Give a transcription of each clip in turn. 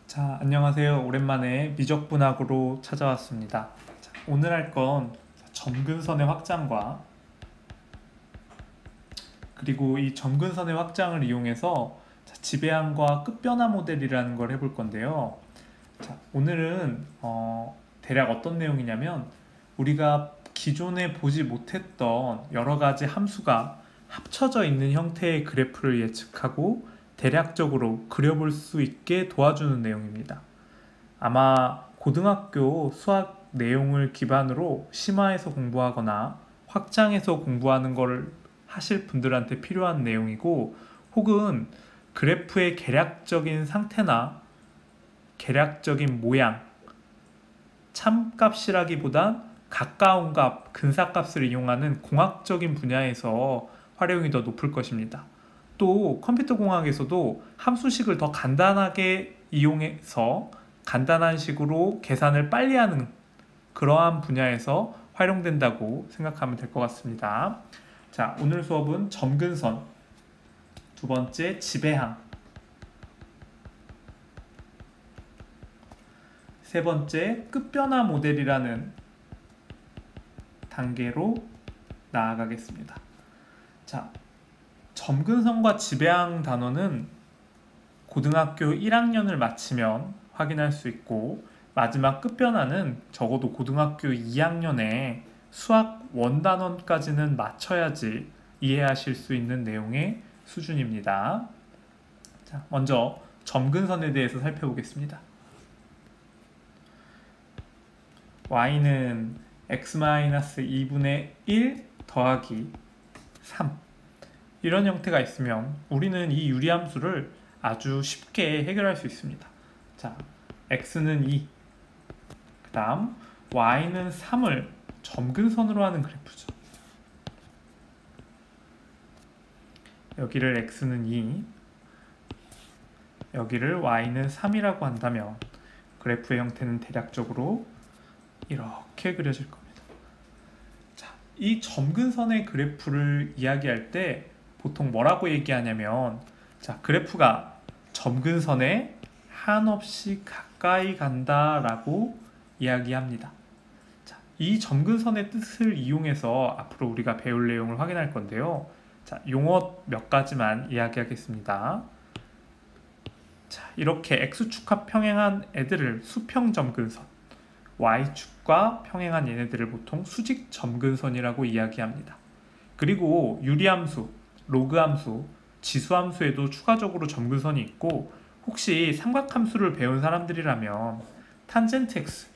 자, 안녕하세요. 오랜만에 미적분학으로 찾아왔습니다. 자, 오늘 할 건 점근선의 확장과 그리고 이 점근선의 확장을 이용해서 지배항과 끝변화 모델이라는 걸 해볼 건데요. 자, 오늘은 대략 어떤 내용이냐면 우리가 기존에 보지 못했던 여러 가지 함수가 합쳐져 있는 형태의 그래프를 예측하고 대략적으로 그려볼 수 있게 도와주는 내용입니다. 아마 고등학교 수학 내용을 기반으로 심화해서 공부하거나 확장해서 공부하는 걸 하실 분들한테 필요한 내용이고, 혹은 그래프의 계략적인 상태나 계략적인 모양, 참값이라기보단 가까운 값, 근사값을 이용하는 공학적인 분야에서 활용이 더 높을 것입니다. 또 컴퓨터 공학에서도 함수식을 더 간단하게 이용해서 간단한 식으로 계산을 빨리 하는 그러한 분야에서 활용된다고 생각하면 될 것 같습니다. 자, 오늘 수업은 점근선, 두 번째 지배항, 세 번째 끝변화 모델이라는 단계로 나아가겠습니다. 자, 점근선과 지배항 단원은 고등학교 1학년을 마치면 확인할 수 있고, 마지막 끝변화는 적어도 고등학교 2학년에 수학 원단원까지는 맞춰야지 이해하실 수 있는 내용의 수준입니다. 자, 먼저 점근선에 대해서 살펴보겠습니다. y는 x-2분의 1 더하기 3, 이런 형태가 있으면 우리는 이 유리함수를 아주 쉽게 해결할 수 있습니다. 자, x는 2, 그 다음 y는 3을 점근선으로 하는 그래프죠. 여기를 x는 2, 여기를 y는 3이라고 한다면 그래프의 형태는 대략적으로 이렇게 그려질 겁니다. 자, 이 점근선의 그래프를 이야기할 때 보통 뭐라고 얘기하냐면, 자, 그래프가 점근선에 한없이 가까이 간다라고 이야기합니다. 자, 이 점근선의 뜻을 이용해서 앞으로 우리가 배울 내용을 확인할 건데요. 자, 용어 몇 가지만 이야기하겠습니다. 자, 이렇게 x축과 평행한 애들을 수평 점근선, y축과 평행한 얘네들을 보통 수직 점근선이라고 이야기합니다. 그리고 유리함수, 로그함수, 지수함수에도 추가적으로 점근선이 있고, 혹시 삼각함수를 배운 사람들이라면 탄젠트 x,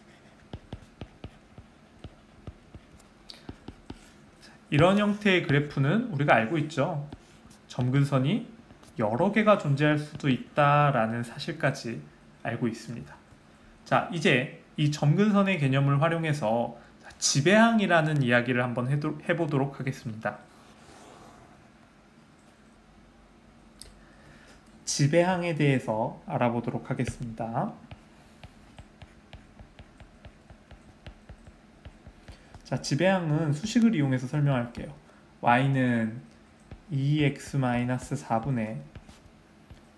이런 형태의 그래프는 우리가 알고 있죠. 점근선이 여러 개가 존재할 수도 있다라는 사실까지 알고 있습니다. 자, 이제 이 점근선의 개념을 활용해서 지배항이라는 이야기를 한번 해보도록 하겠습니다. 지배항에 대해서 알아보도록 하겠습니다. 자, 지배항은 수식을 이용해서 설명할게요. y는 2x-4분의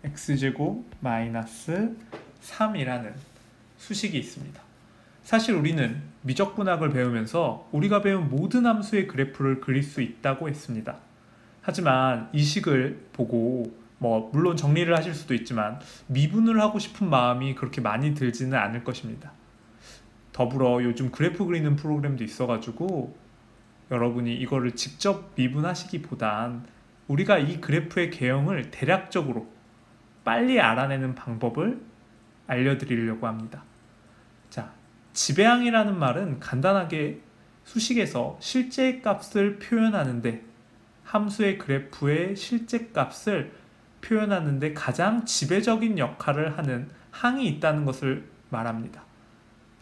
x제곱 마이너스 3이라는 수식이 있습니다. 사실 우리는 미적분학을 배우면서 우리가 배운 모든 함수의 그래프를 그릴 수 있다고 했습니다. 하지만 이 식을 보고 물론 정리를 하실 수도 있지만 미분을 하고 싶은 마음이 그렇게 많이 들지는 않을 것입니다. 더불어 요즘 그래프 그리는 프로그램도 있어가지고 여러분이 이거를 직접 미분하시기보단 우리가 이 그래프의 개형을 대략적으로 빨리 알아내는 방법을 알려드리려고 합니다. 자, 지배항이라는 말은 간단하게 수식에서 실제 값을 표현하는데, 함수의 그래프의 실제 값을 표현하는데 가장 지배적인 역할을 하는 항이 있다는 것을 말합니다.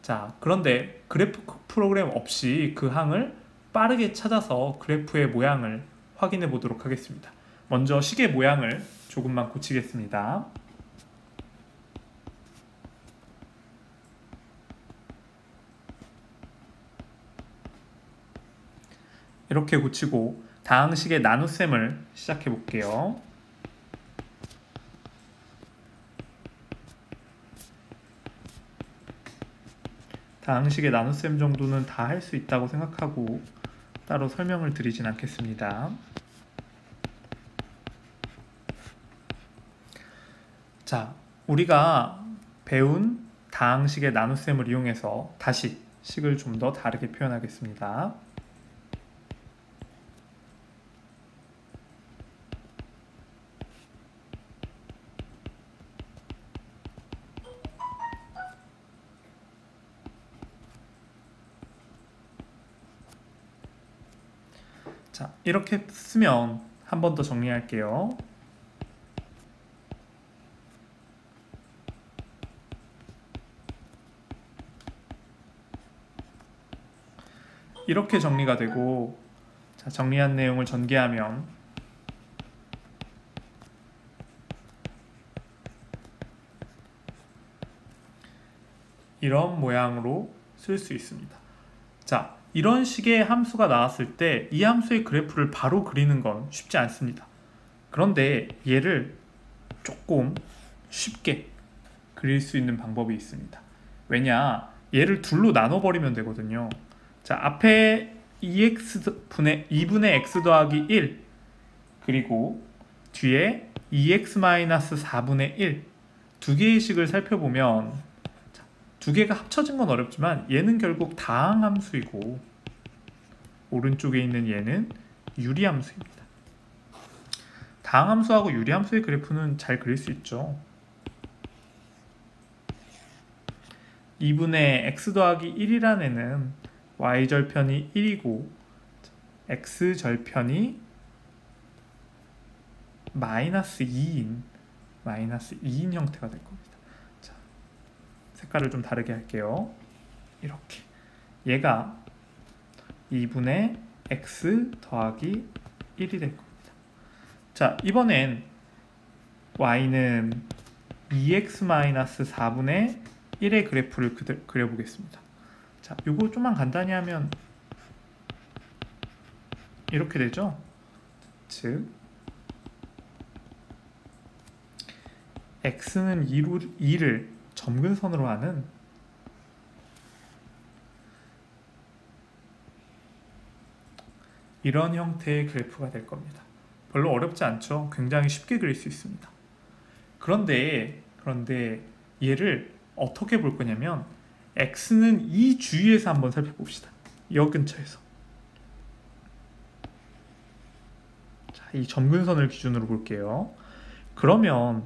자, 그런데 그래프 프로그램 없이 그 항을 빠르게 찾아서 그래프의 모양을 확인해 보도록 하겠습니다. 먼저 식의 모양을 조금만 고치겠습니다. 이렇게 고치고 다항식의 나눗셈을 시작해 볼게요. 다항식의 나눗셈 정도는 다 할 수 있다고 생각하고 따로 설명을 드리진 않겠습니다. 자, 우리가 배운 다항식의 나눗셈을 이용해서 다시 식을 좀 더 다르게 표현하겠습니다. 자, 이렇게 쓰면 한 번 더 정리할게요. 이렇게 정리가 되고, 자, 정리한 내용을 전개하면 이런 모양으로 쓸 수 있습니다. 자, 이런 식의 함수가 나왔을 때 이 함수의 그래프를 바로 그리는 건 쉽지 않습니다. 그런데 얘를 조금 쉽게 그릴 수 있는 방법이 있습니다. 왜냐, 얘를 둘로 나눠버리면 되거든요. 자, 앞에 2분의 x 더하기 1 그리고 뒤에 2x-4분의 1 두 개의 식을 살펴보면 두 개가 합쳐진 건 어렵지만 얘는 결국 다항함수이고 오른쪽에 있는 얘는 유리함수입니다. 다항함수하고 유리함수의 그래프는 잘 그릴 수 있죠. 2분의 x 더하기 1이라는 애는 y절편이 1이고 x절편이 -2인 형태가 될 겁니다. 자, 색깔을 좀 다르게 할게요. 이렇게 얘가 2분의 x 더하기 1이 될 겁니다. 자, 이번엔 y는 2x-4분의 1의 그래프를 그려보겠습니다. 자, 요거 좀만 간단히 하면 이렇게 되죠. 즉 x는 2를 점근선으로 하는 이런 형태의 그래프가 될 겁니다. 별로 어렵지 않죠? 굉장히 쉽게 그릴 수 있습니다. 그런데 얘를 어떻게 볼 거냐면 x는 이 주위에서 한번 살펴봅시다. 여 근처에서. 자, 이 점근선을 기준으로 볼게요. 그러면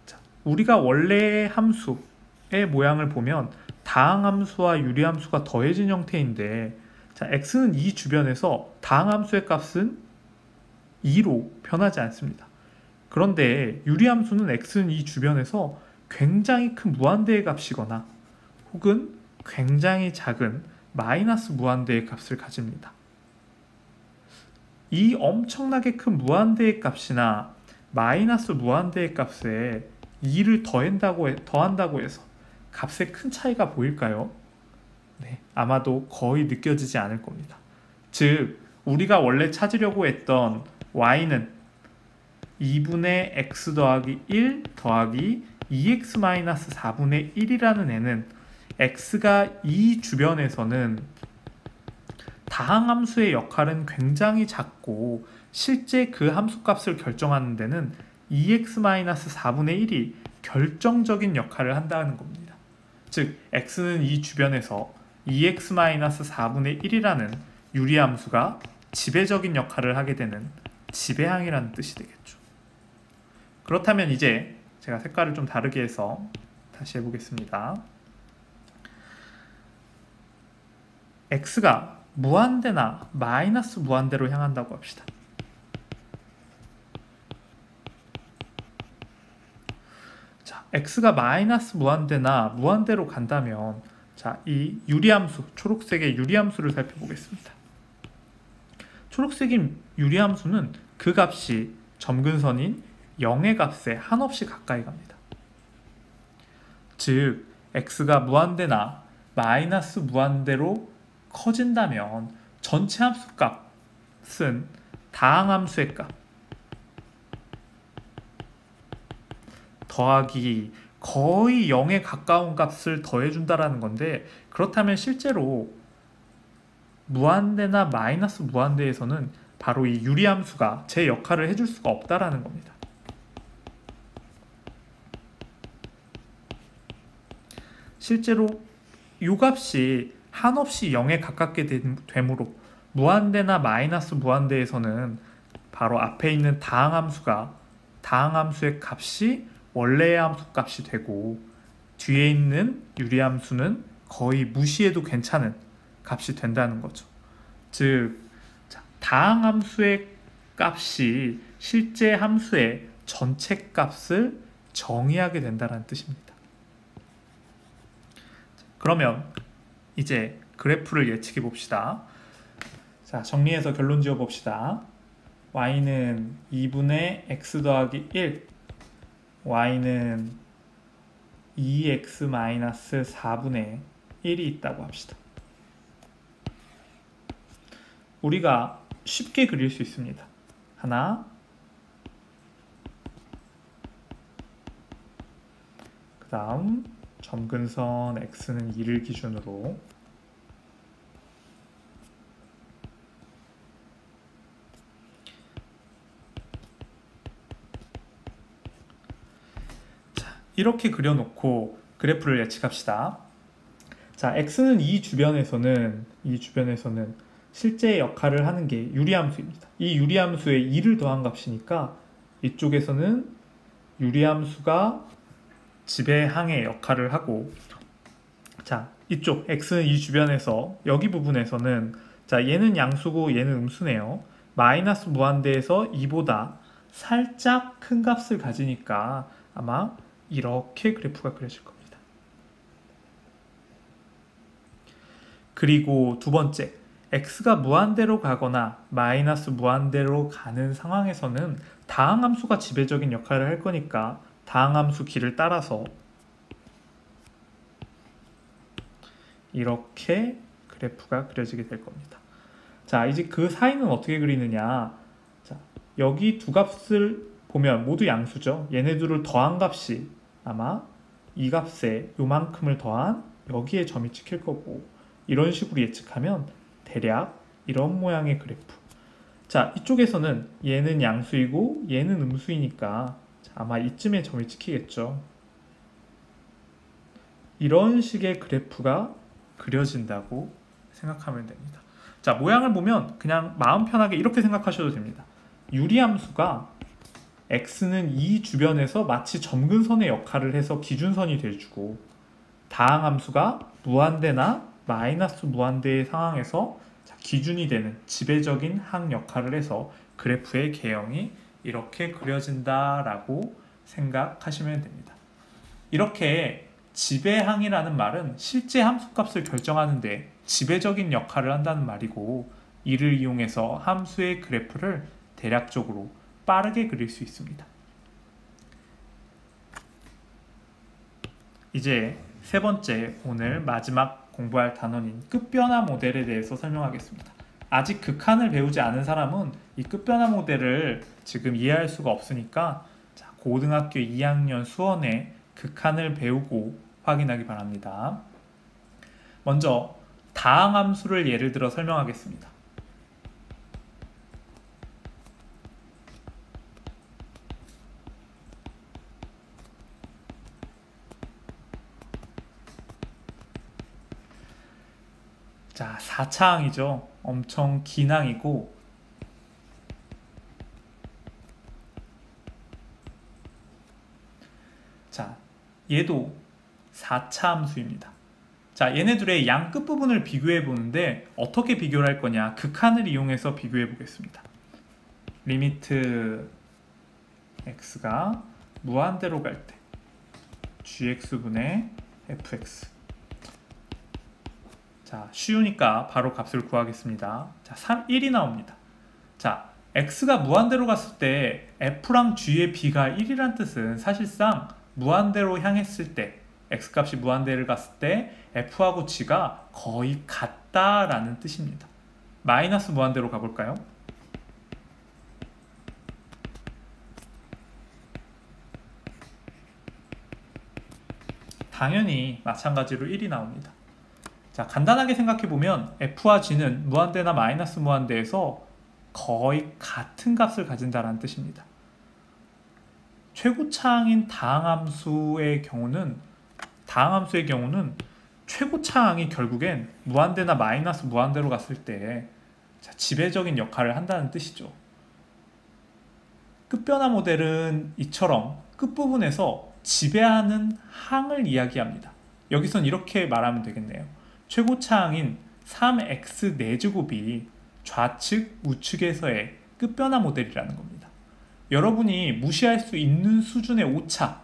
자, 우리가 원래 함수의 모양을 보면 다항함수와 유리함수가 더해진 형태인데 자, x는 이 주변에서 다항함수의 값은 2로 변하지 않습니다. 그런데 유리함수는 x는 이 주변에서 굉장히 큰 무한대의 값이거나 혹은 굉장히 작은 마이너스 무한대의 값을 가집니다. 이 엄청나게 큰 무한대의 값이나 마이너스 무한대의 값에 2를 더한다고 해서 값에 큰 차이가 보일까요? 네, 아마도 거의 느껴지지 않을 겁니다. 즉, 우리가 원래 찾으려고 했던 y는 2분의 x 더하기 1 더하기 2x-4분의 1이라는 애는 x가 이 주변에서는 다항함수의 역할은 굉장히 작고 실제 그 함수값을 결정하는 데는 2x-4분의 1이 결정적인 역할을 한다는 겁니다. 즉, x는 이 주변에서 2x-4분의 1이라는 유리함수가 지배적인 역할을 하게 되는 지배항이라는 뜻이 되겠죠. 그렇다면 이제 제가 색깔을 좀 다르게 해서 다시 해보겠습니다. x가 무한대나 마이너스 무한대로 향한다고 합시다. 자, x가 마이너스 무한대나 무한대로 간다면 자, 이 유리함수, 초록색의 유리함수를 살펴보겠습니다. 초록색인 유리함수는 그 값이 점근선인 0의 값에 한없이 가까이 갑니다. 즉, x가 무한대나 마이너스 무한대로 커진다면 전체 함수 값은 다항함수의 값 더하기 거의 0에 가까운 값을 더해준다라는 건데, 그렇다면 실제로 무한대나 마이너스 무한대에서는 바로 이 유리함수가 제 역할을 해줄 수가 없다라는 겁니다. 실제로 이 값이 한없이 0에 가깝게 되므로 무한대나 마이너스 무한대에서는 바로 앞에 있는 다항함수의 값이 원래의 함수 값이 되고, 뒤에 있는 유리함수는 거의 무시해도 괜찮은 값이 된다는 거죠. 즉, 다항함수의 값이 실제 함수의 전체 값을 정의하게 된다는 뜻입니다. 그러면 이제 그래프를 예측해 봅시다. 자, 정리해서 결론 지어 봅시다. y는 2분의 x 더하기 1, y는 2x-4분의 1이 있다고 합시다. 우리가 쉽게 그릴 수 있습니다. 하나, 그 다음 점근선 x는 2를 기준으로, 이렇게 그려놓고 그래프를 예측합시다. 자, x는 이 주변에서는 실제 역할을 하는 게 유리함수입니다. 이 유리함수에 2를 더한 값이니까 이쪽에서는 유리함수가 지배항의 역할을 하고, 자, 이쪽 x는 이 주변에서 여기 부분에서는, 자, 얘는 양수고 얘는 음수네요. 마이너스 무한대에서 2보다 살짝 큰 값을 가지니까 아마 이렇게 그래프가 그려질 겁니다. 그리고 두 번째, x가 무한대로 가거나 마이너스 무한대로 가는 상황에서는 다항함수가 지배적인 역할을 할 거니까 다항함수 길을 따라서 이렇게 그래프가 그려지게 될 겁니다. 자, 이제 그 사이는 어떻게 그리느냐. 자, 여기 두 값을 보면 모두 양수죠. 얘네 둘을 더한 값이 아마 이 값에 요만큼을 더한 여기에 점이 찍힐 거고, 이런 식으로 예측하면 대략 이런 모양의 그래프. 자, 이쪽에서는 얘는 양수이고 얘는 음수이니까 아마 이쯤에 점이 찍히겠죠. 이런 식의 그래프가 그려진다고 생각하면 됩니다. 자, 모양을 보면 그냥 마음 편하게 이렇게 생각하셔도 됩니다. 유리함수가 x는 이 주변에서 마치 점근선의 역할을 해서 기준선이 돼주고, 다항함수가 무한대나 마이너스 무한대의 상황에서 기준이 되는 지배적인 항 역할을 해서 그래프의 개형이 이렇게 그려진다라고 생각하시면 됩니다. 이렇게 지배항이라는 말은 실제 함수값을 결정하는데 지배적인 역할을 한다는 말이고, 이를 이용해서 함수의 그래프를 대략적으로 빠르게 그릴 수 있습니다. 이제 세 번째, 오늘 마지막 공부할 단원인 끝변화 모델에 대해서 설명하겠습니다. 아직 극한을 배우지 않은 사람은 이 끝변화 모델을 지금 이해할 수가 없으니까, 자, 고등학교 2학년 수원에 극한을 배우고 확인하기 바랍니다. 먼저 다항함수를 예를 들어 설명하겠습니다. 자, 4차항이죠. 엄청 긴 항이고, 자, 얘도 4차 함수입니다. 자, 얘네들의 양 끝부분을 비교해 보는데 어떻게 비교를 할 거냐, 극한을 이용해서 비교해 보겠습니다. 리미트 x가 무한대로 갈 때 gx분의 fx. 자, 쉬우니까 바로 값을 구하겠습니다. 자, 1이 나옵니다. 자, x가 무한대로 갔을 때 f랑 g의 b가 1이란 뜻은 사실상 무한대로 향했을 때, x값이 무한대를 갔을 때 f하고 g가 거의 같다라는 뜻입니다. 마이너스 무한대로 가볼까요? 당연히 마찬가지로 1이 나옵니다. 자, 간단하게 생각해보면 F와 G는 무한대나 마이너스 무한대에서 거의 같은 값을 가진다는 뜻입니다. 최고차항인 다항함수의 경우는 최고차항이 결국엔 무한대나 마이너스 무한대로 갔을 때 지배적인 역할을 한다는 뜻이죠. 끝변화 모델은 이처럼 끝부분에서 지배하는 항을 이야기합니다. 여기선 이렇게 말하면 되겠네요. 최고차항인 3x 4제곱이 좌측, 우측에서의 끝변화 모델이라는 겁니다. 여러분이 무시할 수 있는 수준의 오차가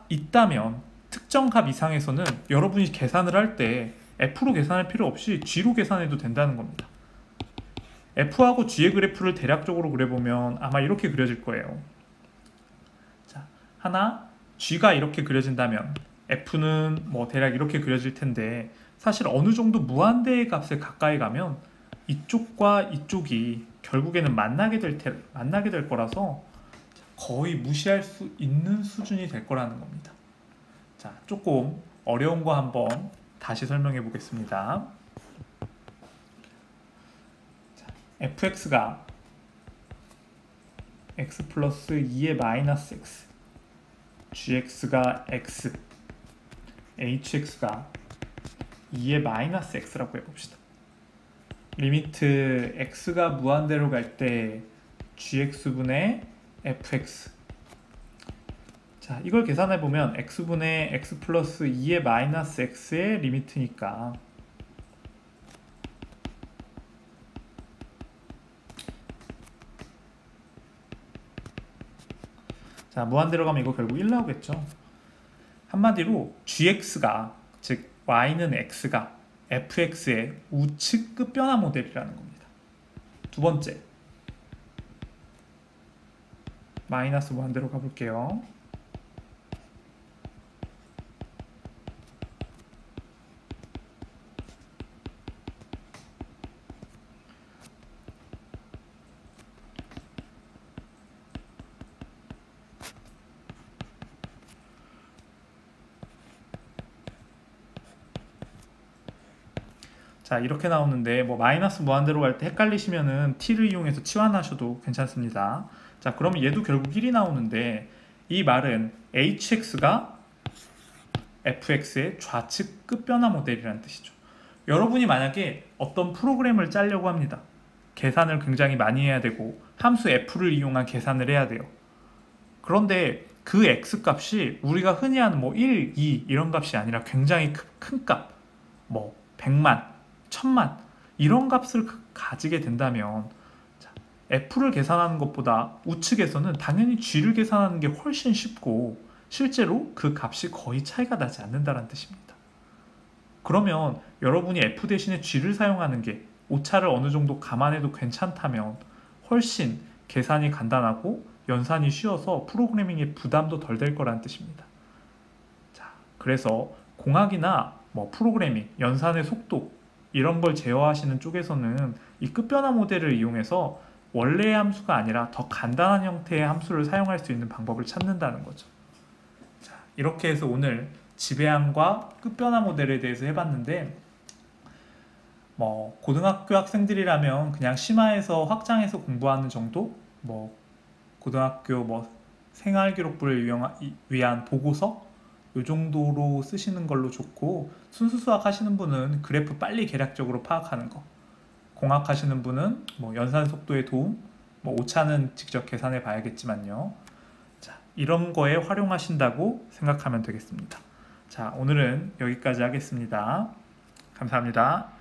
있다면 특정 값 이상에서는 여러분이 계산을 할 때 F로 계산할 필요 없이 G로 계산해도 된다는 겁니다. F하고 G의 그래프를 대략적으로 그려보면 아마 이렇게 그려질 거예요. 자, 하나, G가 이렇게 그려진다면 F는 뭐 대략 이렇게 그려질 텐데, 사실 어느 정도 무한대의 값에 가까이 가면 이쪽과 이쪽이 결국에는 만나게 될 거라서 거의 무시할 수 있는 수준이 될 거라는 겁니다. 자, 조금 어려운 거 한번 다시 설명해 보겠습니다. fx가 x 플러스 2의 마이너스 x, gx가 x, hx가 2의 마이너스 x라고 해봅시다. 리미트 x가 무한대로 갈 때 gx분의 fx. 자, 이걸 계산해보면 x분의 x 플러스 2의 마이너스 x의 리미트니까 자, 무한대로 가면 이거 결국 1 나오겠죠. 한마디로 gx가, 즉 y는 x가 fx의 우측 끝변화 모델이라는 겁니다. 두 번째, 마이너스 무한대로 가볼게요. 자, 이렇게 나오는데 뭐 마이너스 무한대로 갈 때 헷갈리시면은 t를 이용해서 치환하셔도 괜찮습니다. 자, 그러면 얘도 결국 1이 나오는데 이 말은 hx가 fx의 좌측 끝변화 모델이라는 뜻이죠. 여러분이 만약에 어떤 프로그램을 짜려고 합니다. 계산을 굉장히 많이 해야 되고 함수 f를 이용한 계산을 해야 돼요. 그런데 그 x 값이 우리가 흔히 하는 뭐 1, 2 이런 값이 아니라 굉장히 큰 값, 뭐 100만, 1000만 이런 값을 가지게 된다면 f를 계산하는 것보다 우측에서는 당연히 g를 계산하는 게 훨씬 쉽고 실제로 그 값이 거의 차이가 나지 않는다는 뜻입니다. 그러면 여러분이 f 대신에 g를 사용하는 게 오차를 어느 정도 감안해도 괜찮다면 훨씬 계산이 간단하고 연산이 쉬워서 프로그래밍의 부담도 덜 될 거라는 뜻입니다. 자, 그래서 공학이나 뭐 프로그래밍, 연산의 속도 이런 걸 제어하시는 쪽에서는 이 끝변화 모델을 이용해서 원래의 함수가 아니라 더 간단한 형태의 함수를 사용할 수 있는 방법을 찾는다는 거죠. 자, 이렇게 해서 오늘 지배항과 끝변화 모델에 대해서 해봤는데, 뭐 고등학교 학생들이라면 그냥 심화해서 확장해서 공부하는 정도, 뭐 고등학교 뭐 생활기록부를 위한 보고서 이 정도로 쓰시는 걸로 좋고, 순수 수학 하시는 분은 그래프 빨리 계략적으로 파악하는 거, 공학 하시는 분은 뭐 연산 속도의 도움, 뭐 오차는 직접 계산해 봐야겠지만요. 자, 이런 거에 활용하신다고 생각하면 되겠습니다. 자, 오늘은 여기까지 하겠습니다. 감사합니다.